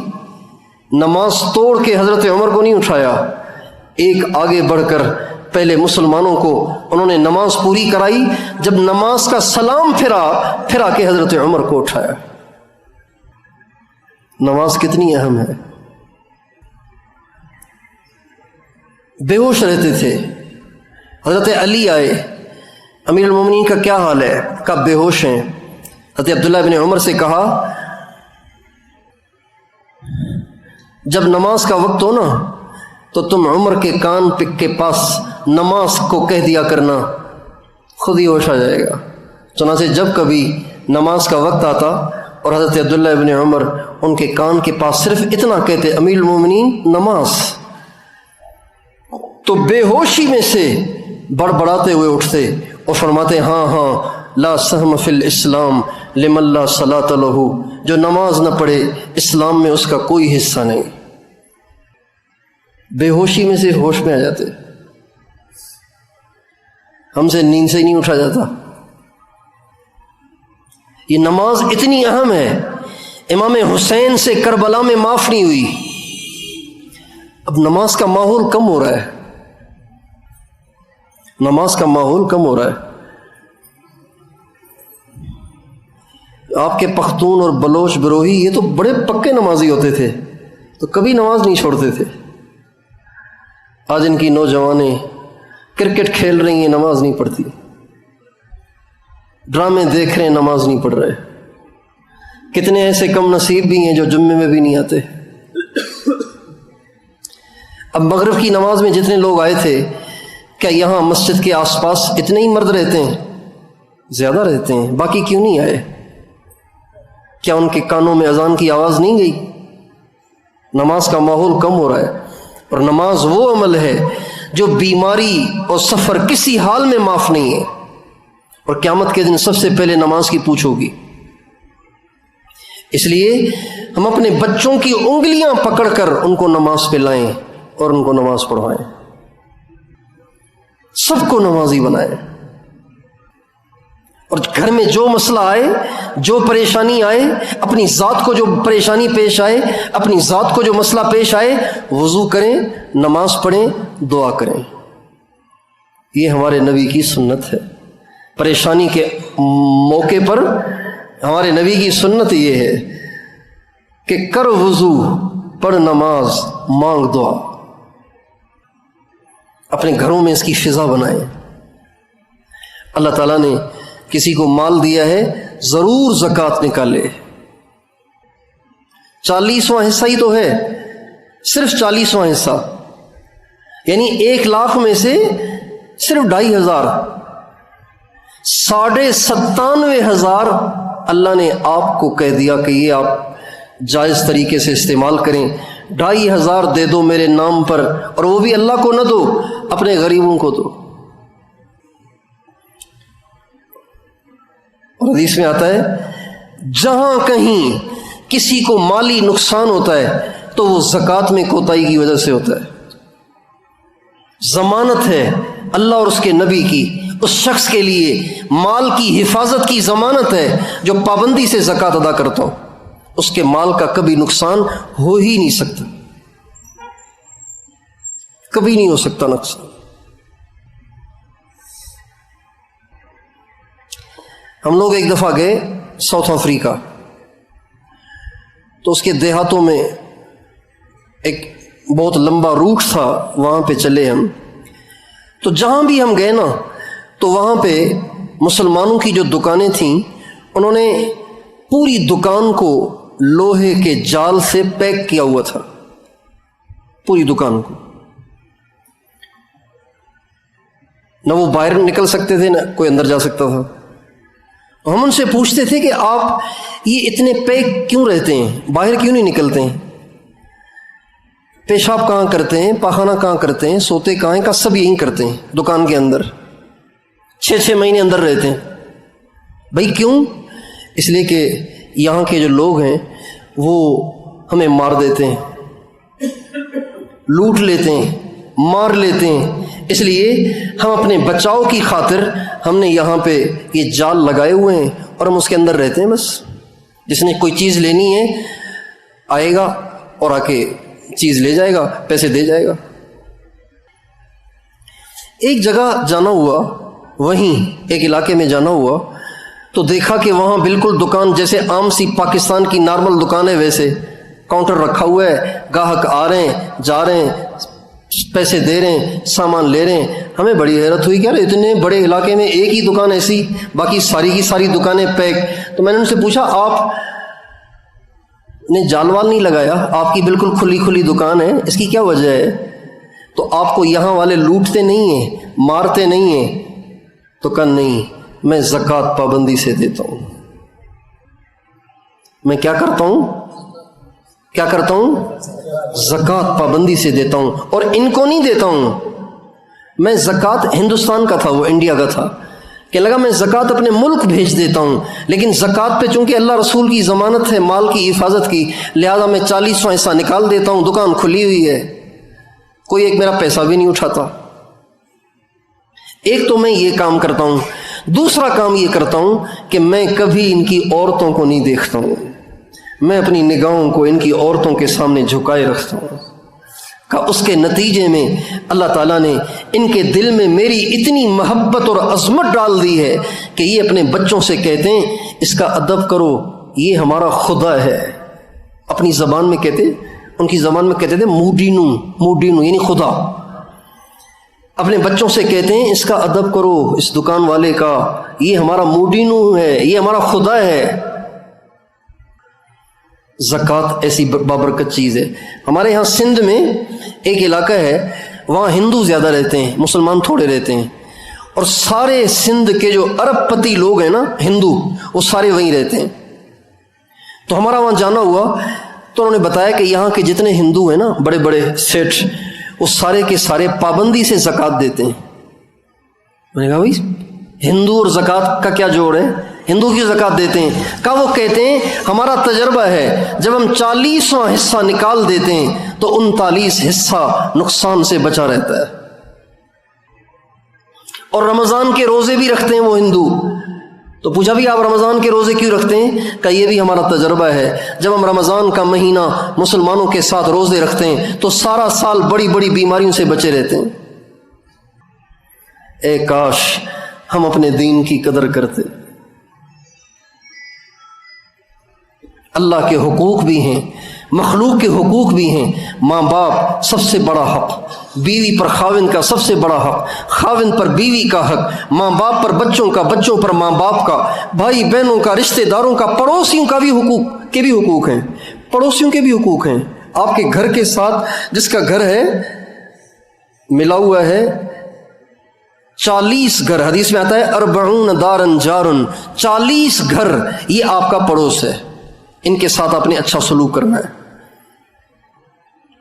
نماز توڑ کے حضرت عمر کو نہیں اٹھایا، ایک آگے بڑھ کر پہلے مسلمانوں کو انہوں نے نماز پوری کرائی. جب نماز کا سلام پھرا کے حضرت عمر کو اٹھایا. نماز کتنی اہم ہے. بے ہوش رہتے تھے. حضرت علی آئے، امیر المومنین کا کیا حال ہے؟ کب بے ہوش ہیں. حضرت عبداللہ بن عمر سے کہا جب نماز کا وقت ہو نا تو تم عمر کے کان کے پاس نماز کو کہہ دیا کرنا، خود ہی ہوش آ جائے گا. چنانچہ جب کبھی نماز کا وقت آتا اور حضرت عبداللہ ابن عمر ان کے کان کے پاس صرف اتنا کہتے امیر المومنین نماز، تو بے ہوشی میں سے بڑبڑاتے ہوئے اٹھتے اور فرماتے ہاں ہاں لا سہم فی الاسلام لمن لا صلاۃ لہ، جو نماز نہ پڑھے اسلام میں اس کا کوئی حصہ نہیں۔ بے ہوشی میں سے ہوش میں آ جاتے، ہم سے نیند سے ہی نہیں اٹھا جاتا۔ یہ نماز اتنی اہم ہے، امام حسین سے کربلا میں معاف نہیں ہوئی۔ اب نماز کا ماحول کم ہو رہا ہے، نماز کا ماحول کم ہو رہا ہے۔ آپ کے پختون اور بلوچ بروہی یہ تو بڑے پکے نمازی ہوتے تھے، تو کبھی نماز نہیں چھوڑتے تھے۔ آج ان کی نوجوانیں کرکٹ کھیل رہی ہیں، نماز نہیں پڑھتی، ڈرامے دیکھ رہے ہیں، نماز نہیں پڑھ رہے۔ کتنے ایسے کم نصیب بھی ہیں جو جمعے میں بھی نہیں آتے۔ اب مغرب کی نماز میں جتنے لوگ آئے تھے، کیا یہاں مسجد کے آس پاس اتنے ہی مرد رہتے ہیں؟ زیادہ رہتے ہیں، باقی کیوں نہیں آئے؟ کیا ان کے کانوں میں اذان کی آواز نہیں گئی؟ نماز کا ماحول کم ہو رہا ہے۔ اور نماز وہ عمل ہے جو بیماری اور سفر کسی حال میں معاف نہیں ہے، اور قیامت کے دن سب سے پہلے نماز کی پوچھ ہوگی۔ اس لیے ہم اپنے بچوں کی انگلیاں پکڑ کر ان کو نماز پہ لائیں اور ان کو نماز پڑھوائیں، سب کو نمازی بنائیں۔ اور گھر میں جو مسئلہ آئے، جو پریشانی آئے، اپنی ذات کو جو پریشانی پیش آئے، اپنی ذات کو جو مسئلہ پیش آئے، وضو کریں، نماز پڑھیں، دعا کریں۔ یہ ہمارے نبی کی سنت ہے۔ پریشانی کے موقع پر ہمارے نبی کی سنت یہ ہے کہ کر وضو، پڑھ نماز، مانگ دعا۔ اپنے گھروں میں اس کی فضا بنائیں۔ اللہ تعالیٰ نے کسی کو مال دیا ہے، ضرور زکوٰۃ نکالے۔ 40واں حصہ ہی تو ہے، صرف 40واں حصہ، یعنی 1,00,000 میں سے صرف 2,500، 97,500 اللہ نے آپ کو کہہ دیا کہ یہ آپ جائز طریقے سے استعمال کریں۔ 2,500 دے دو میرے نام پر، اور وہ بھی اللہ کو نہ دو، اپنے غریبوں کو دو۔ اور حدیث میں آتا ہے جہاں کہیں کسی کو مالی نقصان ہوتا ہے تو وہ زکوٰۃ میں کوتاہی کی وجہ سے ہوتا ہے۔ ضمانت ہے اللہ اور اس کے نبی کی اس شخص کے لیے، مال کی حفاظت کی ضمانت ہے جو پابندی سے زکوٰۃ ادا کرتا ہو، اس کے مال کا کبھی نقصان ہو ہی نہیں سکتا، کبھی نہیں ہو سکتا نقصان۔ ہم لوگ ایک دفعہ گئے ساؤتھ افریقہ، تو اس کے دیہاتوں میں ایک بہت لمبا روٹ تھا، وہاں پہ چلے ہم۔ تو جہاں بھی ہم گئے نا، تو وہاں پہ مسلمانوں کی جو دکانیں تھیں، انہوں نے پوری دکان کو لوہے کے جال سے پیک کیا ہوا تھا، پوری دکان کو۔ نہ وہ باہر نکل سکتے تھے، نہ کوئی اندر جا سکتا تھا۔ ہم ان سے پوچھتے تھے کہ آپ یہ اتنے پیک کیوں رہتے ہیں، باہر کیوں نہیں نکلتے ہیں؟ پیشاب کہاں کرتے ہیں، پاخانہ کہاں کرتے ہیں، سوتے کہاں ہیں، کا سب یہیں کرتے ہیں دکان کے اندر، 6 مہینے اندر رہتے ہیں۔ بھائی کیوں؟ اس لیے کہ یہاں کے جو لوگ ہیں وہ ہمیں مار دیتے ہیں، لوٹ لیتے ہیں، مار لیتے ہیں، اس لیے ہم اپنے بچاؤ کی خاطر ہم نے یہاں پہ یہ جال لگائے ہوئے ہیں اور ہم اس کے اندر رہتے ہیں۔ بس جس نے کوئی چیز لینی ہے آئے گا اور آ کے چیز لے جائے گا، پیسے دے جائے گا۔ ایک جگہ جانا ہوا، وہیں ایک علاقے میں جانا ہوا، تو دیکھا کہ وہاں بالکل دکان جیسے عام سی پاکستان کی نارمل دکان ہے، ویسے کاؤنٹر رکھا ہوا ہے، گاہک آ رہے ہیں، جا رہے ہیں، پیسے دے رہے ہیں، سامان لے رہے ہیں۔ ہمیں بڑی حیرت ہوئی کہ یار اتنے بڑے علاقے میں ایک ہی دکان ایسی، باقی ساری کی ساری دکانیں پیک۔ تو میں نے ان سے پوچھا آپ نے جال وال نہیں لگایا، آپ کی بالکل کھلی کھلی دکان ہے، اس کی کیا وجہ ہے؟ تو آپ کو یہاں والے لوٹتے نہیں ہیں، مارتے نہیں ہیں؟ تو کہا نہیں، میں زکوٰۃ پابندی سے دیتا ہوں، میں کیا کرتا ہوں زکوٰۃ پابندی سے دیتا ہوں، اور ان کو نہیں دیتا ہوں۔ میں زکوٰۃ ہندوستان کا تھا، وہ انڈیا کا تھا، کہ لگا میں زکوٰۃ اپنے ملک بھیج دیتا ہوں، لیکن زکوٰۃ پہ چونکہ اللہ رسول کی ضمانت ہے مال کی حفاظت کی، لہذا میں 40واں حصہ نکال دیتا ہوں، دکان کھلی ہوئی ہے، کوئی ایک میرا پیسہ بھی نہیں اٹھاتا۔ ایک تو میں یہ کام کرتا ہوں، دوسرا کام یہ کرتا ہوں کہ میں کبھی ان کی عورتوں کو نہیں دیکھتا ہوں، میں اپنی نگاہوں کو ان کی عورتوں کے سامنے جھکائے رکھتا ہوں، کہ اس کے نتیجے میں اللہ تعالیٰ نے ان کے دل میں میری اتنی محبت اور عظمت ڈال دی ہے کہ یہ اپنے بچوں سے کہتے ہیں اس کا ادب کرو، یہ ہمارا خدا ہے۔ اپنی زبان میں کہتے، ان کی زبان میں کہتے تھے موڈینو یعنی خدا۔ اپنے بچوں سے کہتے ہیں اس کا ادب کرو، اس دکان والے کا، یہ ہمارا موڈینو ہے، یہ ہمارا خدا ہے۔ زکوٰۃ ایسی بابرکت چیز ہے۔ ہمارے ہاں سندھ میں ایک علاقہ ہے، وہاں ہندو زیادہ رہتے ہیں، مسلمان تھوڑے رہتے ہیں، اور سارے سندھ کے جو ارب پتی لوگ ہیں نا ہندو، وہ سارے وہیں رہتے ہیں۔ تو ہمارا وہاں جانا ہوا تو انہوں نے بتایا کہ یہاں کے جتنے ہندو ہیں نا بڑے بڑے سیٹھ، وہ سارے کے سارے پابندی سے زکوٰۃ دیتے ہیں۔ میں نے کہا بھائی ہندو اور زکوٰۃ کا کیا جوڑ ہے؟ ہندو کی زکوٰۃ دیتے ہیں؟ کہا وہ کہتے ہیں ہمارا تجربہ ہے جب ہم 40واں حصہ نکال دیتے ہیں تو 39 حصہ نقصان سے بچا رہتا ہے۔ اور رمضان کے روزے بھی رکھتے ہیں وہ ہندو۔ تو پوچھا بھی آپ رمضان کے روزے کیوں رکھتے ہیں؟ کہ یہ بھی ہمارا تجربہ ہے، جب ہم رمضان کا مہینہ مسلمانوں کے ساتھ روزے رکھتے ہیں تو سارا سال بڑی بڑی بیماریوں سے بچے رہتے ہیں۔ اے کاش ہم اپنے دین کی قدر کرتے۔ اللہ کے حقوق بھی ہیں، مخلوق کے حقوق بھی ہیں۔ ماں باپ سب سے بڑا حق، بیوی پر خاوند کا سب سے بڑا حق، خاوند پر بیوی کا حق، ماں باپ پر بچوں کا، بچوں پر ماں باپ کا، بھائی بہنوں کا، رشتہ داروں کا، پڑوسیوں کا بھی حقوق ہیں، پڑوسیوں کے بھی حقوق ہیں۔ آپ کے گھر کے ساتھ جس کا گھر ہے ملا ہوا ہے 40 گھر، حدیث میں آتا ہے 40 دارن جارن، 40 گھر یہ آپ کا پڑوس ہے، ان کے ساتھ آپ نے اچھا سلوک کرنا ہے،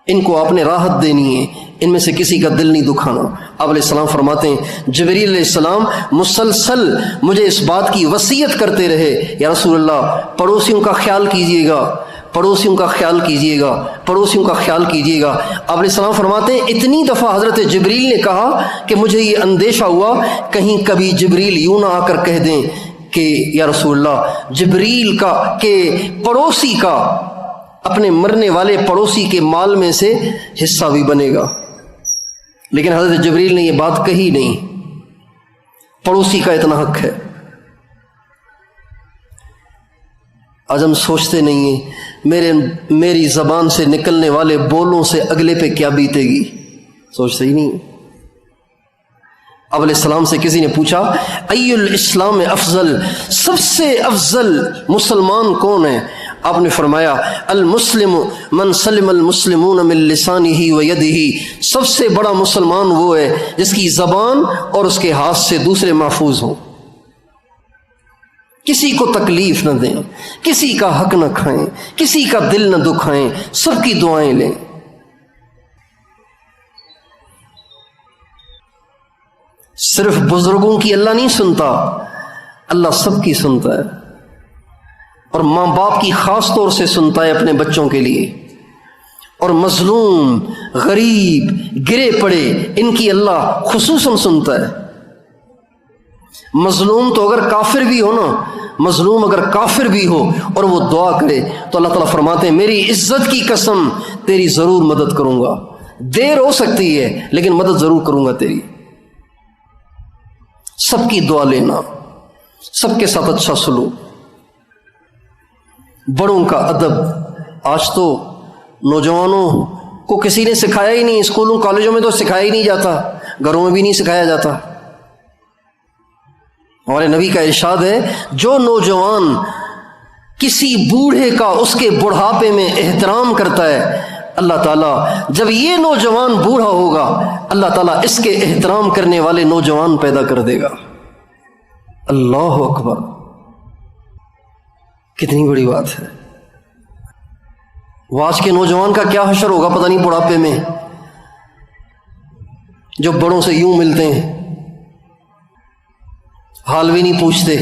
ان کو آپ نے راحت دینی ہے، ان میں سے کسی کا دل نہیں دکھانا۔ آپ علیہ السلام فرماتے ہیں جبریل علیہ السلام مسلسل مجھے اس بات کی وصیت کرتے رہے، یا رسول اللہ پڑوسیوں کا خیال کیجیے گا، پڑوسیوں کا خیال کیجیے گا، پڑوسیوں کا خیال کیجیے گا۔ آپ علیہ السلام فرماتے ہیں اتنی دفعہ حضرت جبریل نے کہا کہ مجھے یہ اندیشہ ہوا کہیں کبھی جبریل یوں نہ آ کر کہہ دیں کہ یا رسول اللہ جبریل کا کہ پڑوسی کا اپنے مرنے والے پڑوسی کے مال میں سے حصہ بھی بنے گا، لیکن حضرت جبریل نے یہ بات کہی نہیں۔ پڑوسی کا اتنا حق ہے۔ آج ہم سوچتے نہیں ہیں میری زبان سے نکلنے والے بولوں سے اگلے پہ کیا بیتے گی، سوچتے ہی نہیں۔ اب علیہ السلام سے کسی نے پوچھا ای الاسلام افضل، سب سے افضل مسلمان کون ہے؟ آپ نے فرمایا المسلم من سلم المسلمون من لسانہ و یدہ، سب سے بڑا مسلمان وہ ہے جس کی زبان اور اس کے ہاتھ سے دوسرے محفوظ ہوں، کسی کو تکلیف نہ دیں، کسی کا حق نہ کھائیں، کسی کا دل نہ دکھائیں، سب کی دعائیں لیں۔ صرف بزرگوں کی اللہ نہیں سنتا، اللہ سب کی سنتا ہے، اور ماں باپ کی خاص طور سے سنتا ہے اپنے بچوں کے لیے، اور مظلوم، غریب، گرے پڑے ان کی اللہ خصوصاً سنتا ہے۔ مظلوم تو اگر کافر بھی ہو نا، مظلوم اگر کافر بھی ہو اور وہ دعا کرے تو اللہ تعالیٰ فرماتے ہیں میری عزت کی قسم تیری ضرور مدد کروں گا، دیر ہو سکتی ہے لیکن مدد ضرور کروں گا تیری۔ سب کی دعا لینا، سب کے ساتھ اچھا سلوک، بڑوں کا ادب۔ آج تو نوجوانوں کو کسی نے سکھایا ہی نہیں، اسکولوں کالجوں میں تو سکھایا ہی نہیں جاتا، گھروں میں بھی نہیں سکھایا جاتا۔ ہمارے نبی کا ارشاد ہے جو نوجوان کسی بوڑھے کا اس کے بڑھاپے میں احترام کرتا ہے، اللہ تعالیٰ جب یہ نوجوان بوڑھا ہوگا اللہ تعالیٰ اس کے احترام کرنے والے نوجوان پیدا کر دے گا۔ اللہ اکبر، کتنی بڑی بات ہے۔ وہ آج کے نوجوان کا کیا حشر ہوگا پتہ نہیں بڑھاپے میں، جو بڑوں سے یوں ملتے ہیں، حال بھی نہیں پوچھتے،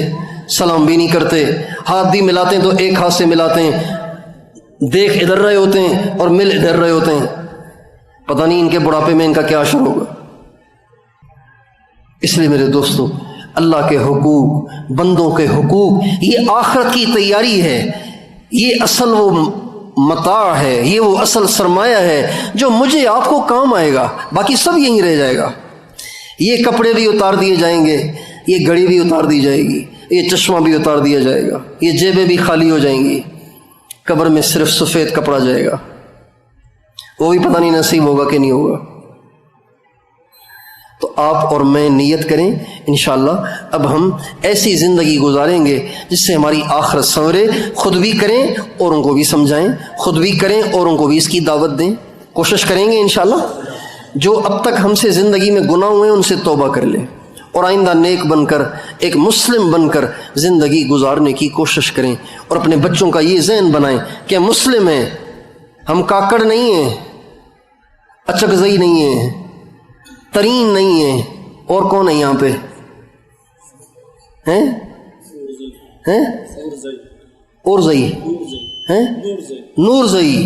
سلام بھی نہیں کرتے، ہاتھ بھی ملاتے ہیں تو ایک ہاتھ سے ملاتے ہیں، دیکھ ادھر رہے ہوتے ہیں اور مل ادھر رہے ہوتے ہیں، پتہ نہیں ان کے بڑھاپے میں ان کا کیا اثر ہوگا۔ اس لیے میرے دوستو، اللہ کے حقوق، بندوں کے حقوق، یہ آخرت کی تیاری ہے، یہ اصل وہ متاع ہے، یہ وہ اصل سرمایہ ہے جو مجھے آپ کو کام آئے گا، باقی سب یہیں رہ جائے گا۔ یہ کپڑے بھی اتار دیے جائیں گے، یہ گھڑی بھی اتار دی جائے گی، یہ چشمہ بھی اتار دیا جائے گا، یہ جیبیں بھی خالی ہو جائیں گی، قبر میں صرف سفید کپڑا جائے گا، وہ بھی پتہ نہیں نصیب ہوگا کہ نہیں ہوگا۔ تو آپ اور میں نیت کریں انشاءاللہ اب ہم ایسی زندگی گزاریں گے جس سے ہماری آخرت سنورے، خود بھی کریں اوروں کو بھی سمجھائیں، خود بھی کریں اوروں کو بھی اس کی دعوت دیں، کوشش کریں گے انشاءاللہ جو اب تک ہم سے زندگی میں گناہ ہوئے ان سے توبہ کر لیں اور آئندہ نیک بن کر ایک مسلم بن کر زندگی گزارنے کی کوشش کریں، اور اپنے بچوں کا یہ ذہن بنائیں کہ مسلم ہیں، ہم کاکڑ نہیں ہیں، اچکزئی نہیں ہیں، ترین نہیں ہیں، اور کون ہے یہاں پہ ہیں اور زئی ہیں نور زئی،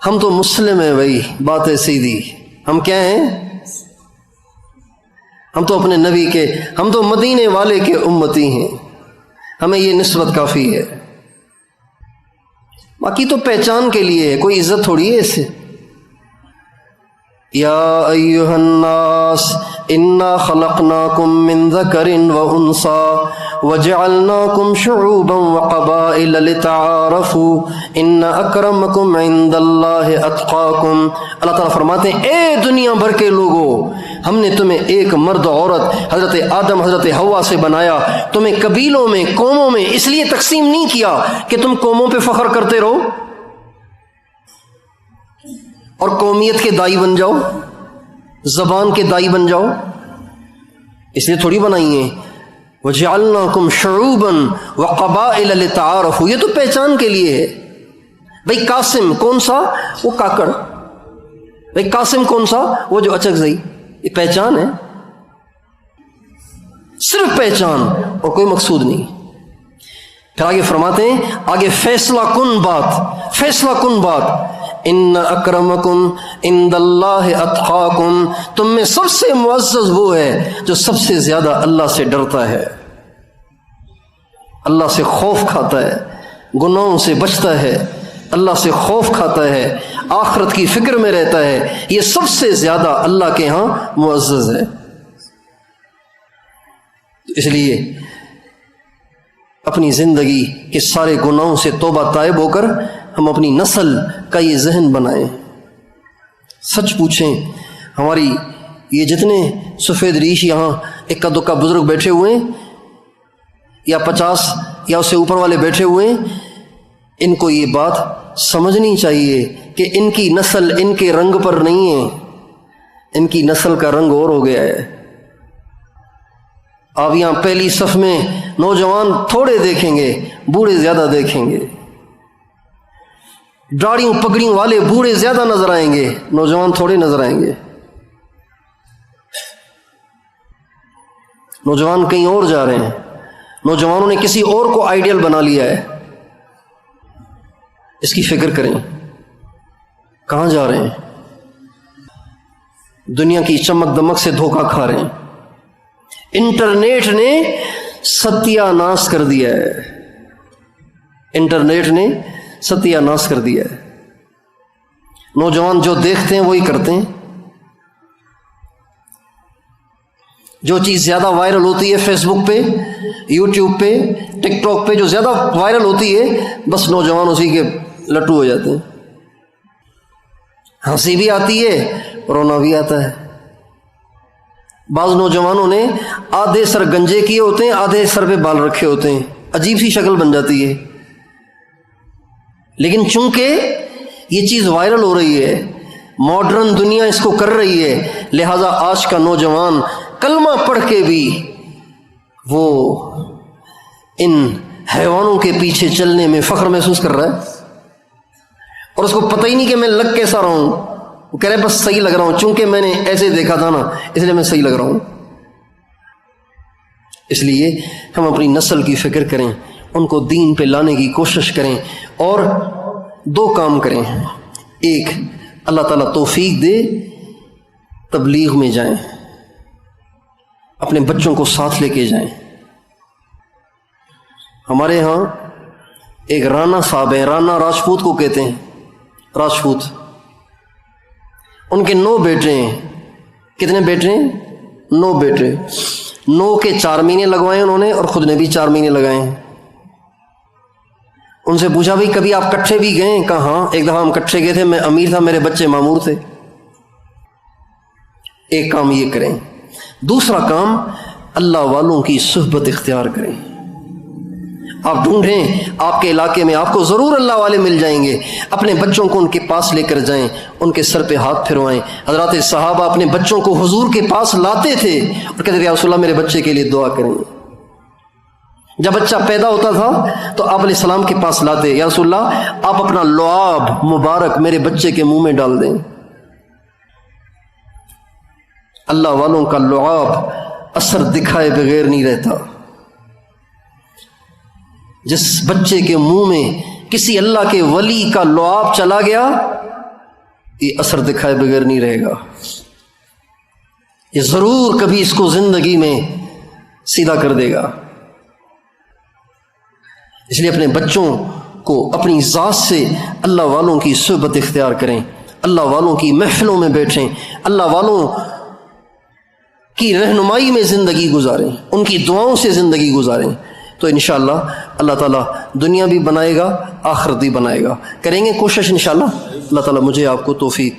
ہم تو مسلم ہیں بھائی، بات ہے سیدھی، ہم کیا ہیں؟ ہم تو اپنے نبی کے، ہم تو مدینے والے کے امتی ہیں، ہمیں یہ نسبت کافی ہے، باقی تو پہچان کے لیے ہے، کوئی عزت تھوڑی ہے اس سے۔ یا ایھا الناس انا خلقناکم من ذکر وانثی وجعلناکم شعوبا وقبائل لتعارفوا ان اکرمکم عند اللہ اتقاکم۔ اللہ تعالیٰ فرماتے ہیں اے دنیا بھر کے لوگوں، ہم نے تمہیں ایک مرد عورت حضرت آدم حضرت حوا سے بنایا، تمہیں قبیلوں میں قوموں میں اس لیے تقسیم نہیں کیا کہ تم قوموں پہ فخر کرتے رہو اور قومیت کے دائی بن جاؤ، زبان کے دائی بن جاؤ، اس لیے تھوڑی بنائی ہیں۔ وَجَعَلْنَاكُمْ شُعُوبًا وَقَبَائِلَ لِتَعَارَفُوا، یہ تو پہچان کے لیے ہے۔ بھئی قاسم کون سا؟ وہ کاکڑ۔ بھئی قاسم کون سا؟ وہ جو اچکزئی۔ یہ پہچان ہے، صرف پہچان اور کوئی مقصود نہیں۔ پھر آگے فرماتے ہیں، آگے فیصلہ کن بات، فیصلہ کن بات، ان اکرمکم عند اللہ اتقاکم، تم میں سب سے معزز وہ ہے جو سب سے زیادہ اللہ سے ڈرتا ہے، اللہ سے خوف کھاتا ہے، گناہوں سے بچتا ہے، اللہ سے خوف کھاتا ہے، آخرت کی فکر میں رہتا ہے، یہ سب سے زیادہ اللہ کے ہاں معزز ہے۔ اس لیے اپنی زندگی کے سارے گناہوں سے توبہ تائب ہو کر ہم اپنی نسل کا یہ ذہن بنائیں۔ سچ پوچھیں، ہماری یہ جتنے سفید ریش یہاں اکا دکا بزرگ بیٹھے ہوئے ہیں یا 50 یا اس سے اوپر والے بیٹھے ہوئے ہیں، ان کو یہ بات سمجھنی چاہیے کہ ان کی نسل ان کے رنگ پر نہیں ہے، ان کی نسل کا رنگ اور ہو گیا ہے۔ آپ یہاں پہلی صف میں نوجوان تھوڑے دیکھیں گے، بوڑھے زیادہ دیکھیں گے، داڑھیوں پگڑیوں والے بوڑھے زیادہ نظر آئیں گے، نوجوان تھوڑے نظر آئیں گے۔ نوجوان کہیں اور جا رہے ہیں، نوجوانوں نے کسی اور کو آئیڈیل بنا لیا ہے، اس کی فکر کریں کہاں جا رہے ہیں۔ دنیا کی چمک دمک سے دھوکہ کھا رہے ہیں۔ انٹرنیٹ نے ستیہ ناش کر دیا ہے، انٹرنیٹ نے ستیہ ناش کر دیا ہے۔ نوجوان جو دیکھتے ہیں وہی کرتے ہیں، جو چیز زیادہ وائرل ہوتی ہے فیس بک پہ، یوٹیوب پہ، ٹک ٹاک پہ، جو زیادہ وائرل ہوتی ہے بس نوجوان اسی کے لٹو ہو جاتے ہیں۔ ہنسی بھی آتی ہے، رونا بھی آتا ہے۔ بعض نوجوانوں نے آدھے سر گنجے کیے ہوتے ہیں، آدھے سر پہ بال رکھے ہوتے ہیں، عجیب سی شکل بن جاتی ہے، لیکن چونکہ یہ چیز وائرل ہو رہی ہے، ماڈرن دنیا اس کو کر رہی ہے، لہذا آج کا نوجوان کلمہ پڑھ کے بھی وہ ان حیوانوں کے پیچھے چلنے میں فخر محسوس کر رہا ہے۔ اور اس کو پتہ ہی نہیں کہ میں لگ کیسا رہا ہوں، وہ کہہ رہے بس صحیح لگ رہا ہوں، چونکہ میں نے ایسے دیکھا تھا نا اس لیے میں صحیح لگ رہا ہوں۔ اس لیے ہم اپنی نسل کی فکر کریں، ان کو دین پہ لانے کی کوشش کریں، اور دو کام کریں۔ ایک، اللہ تعالیٰ توفیق دے تبلیغ میں جائیں، اپنے بچوں کو ساتھ لے کے جائیں۔ ہمارے ہاں ایک رانا صاحب ہیں، رانا راجپوت کو کہتے ہیں، راجپوت، ان کے 9 بیٹے ہیں۔ کتنے بیٹے ہیں؟ 9 بیٹے۔ 9 کے 4 مہینے لگوائے انہوں نے، اور خود نے بھی 4 مہینے لگائے ہیں۔ ان سے پوچھا بھائی کبھی آپ کٹھے بھی گئے؟ کہا ہاں، ایک دفعہ ہم کٹھے گئے تھے، میں امیر تھا، میرے بچے معمور تھے۔ ایک کام یہ کریں۔ دوسرا کام، اللہ والوں کی صحبت اختیار کریں۔ آپ ڈھونڈیں، آپ کے علاقے میں آپ کو ضرور اللہ والے مل جائیں گے۔ اپنے بچوں کو ان کے پاس لے کر جائیں، ان کے سر پہ ہاتھ پھروائیں۔ حضرات صحابہ اپنے بچوں کو حضور کے پاس لاتے تھے اور کہتے تھے یا رسول اللہ میرے بچے کے لیے دعا کریں۔ جب بچہ پیدا ہوتا تھا تو آپ علیہ السلام کے پاس لاتے، یا رسول اللہ آپ اپنا لعاب مبارک میرے بچے کے منہ میں ڈال دیں۔ اللہ والوں کا لعاب اثر دکھائے بغیر نہیں رہتا۔ جس بچے کے منہ میں کسی اللہ کے ولی کا لعاب چلا گیا، یہ اثر دکھائے بغیر نہیں رہے گا، یہ ضرور کبھی اس کو زندگی میں سیدھا کر دے گا۔ اس لیے اپنے بچوں کو اپنی ذات سے اللہ والوں کی صحبت اختیار کریں، اللہ والوں کی محفلوں میں بیٹھیں، اللہ والوں کی رہنمائی میں زندگی گزاریں، ان کی دعاؤں سے زندگی گزاریں، تو انشاءاللہ اللہ تعالیٰ دنیا بھی بنائے گا، آخرت بھی بنائے گا۔ کریں گے کوشش انشاءاللہ؟ اللہ تعالیٰ مجھے آپ کو توفیق